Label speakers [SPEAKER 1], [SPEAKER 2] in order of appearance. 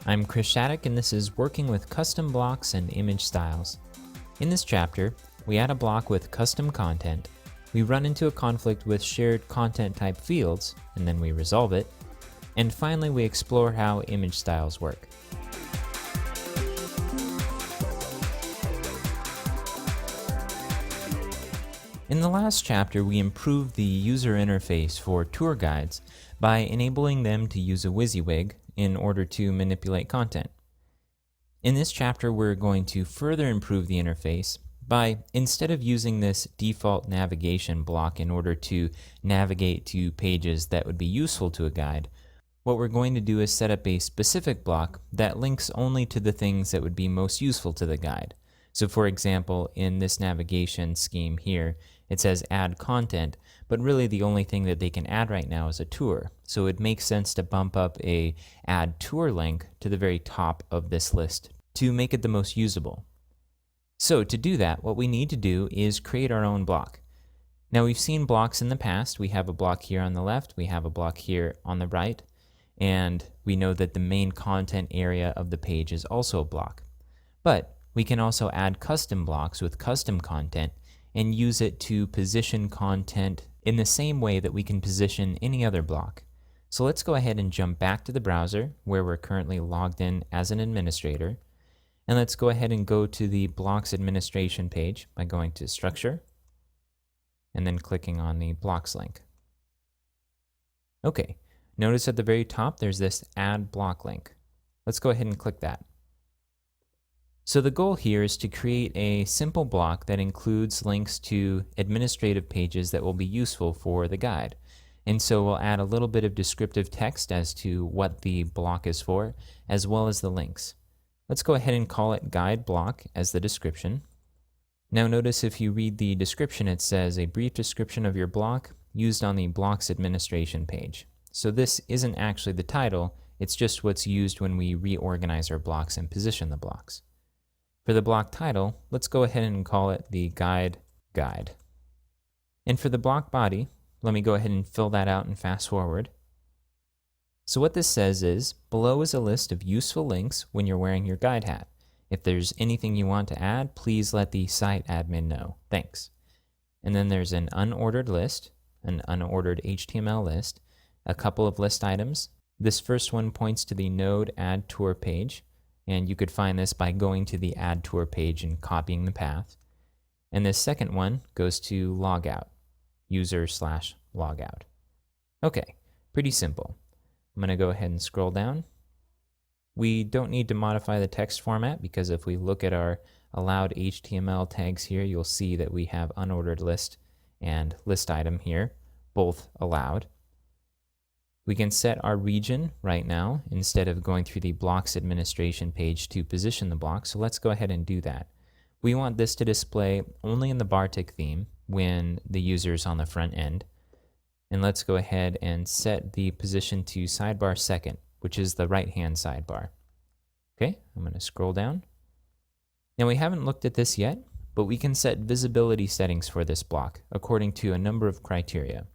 [SPEAKER 1] I'm Chris Shattuck, and this is Working with Custom Blocks and Image Styles. In this chapter, we add a block with custom content, we run into a conflict with shared content type fields, and then we resolve it, and finally we explore how image styles work. In the last chapter, we improved the user interface for tour guides by enabling them to use a WYSIWYG in order to manipulate content. In this chapter, we're going to further improve the interface by, instead of using this default navigation block in order to navigate to pages that would be useful to a guide, what we're going to do is set up a specific block that links only to the things that would be most useful to the guide. So for example, in this navigation scheme here, it says add content, but really the only thing that they can add right now is a tour. So it makes sense to bump up a add tour link to the very top of this list to make it the most usable. So to do that, what we need to do is create our own block. Now we've seen blocks in the past. We have a block here on the left, we have a block here on the right, and we know that the main content area of the page is also a block. But we can also add custom blocks with custom content and use it to position content in the same way that we can position any other block. So let's go ahead and jump back to the browser where we're currently logged in as an administrator. And let's go ahead and go to the blocks administration page by going to Structure and then clicking on the blocks link. Okay, notice at the very top there's this add block link. Let's go ahead and click that. So the goal here is to create a simple block that includes links to administrative pages that will be useful for the guide. And so we'll add a little bit of descriptive text as to what the block is for, as well as the links. Let's go ahead and call it guide block as the description. Now notice if you read the description, it says a brief description of your block used on the blocks administration page. So this isn't actually the title, it's just what's used when we reorganize our blocks and position the blocks. For the block title, let's go ahead and call it the guide. And for the block body, let me go ahead and fill that out and fast forward. So what this says is, below is a list of useful links when you're wearing your guide hat. If there's anything you want to add, please let the site admin know. Thanks. And then there's an unordered list, an unordered HTML list, a couple of list items. This first one points to the node add tour page. And you could find this by going to the add tour page and copying the path. And this second one goes to logout, user/logout. Okay, pretty simple. I'm going to go ahead and scroll down. We don't need to modify the text format because if we look at our allowed HTML tags here, you'll see that we have unordered list and list item here, both allowed. We can set our region right now instead of going through the blocks administration page to position the block, so let's go ahead and do that. We want this to display only in the Bartik theme when the user is on the front end. And let's go ahead and set the position to sidebar second, which is the right-hand sidebar. Okay, I'm going to scroll down. Now we haven't looked at this yet, but we can set visibility settings for this block according to a number of criteria.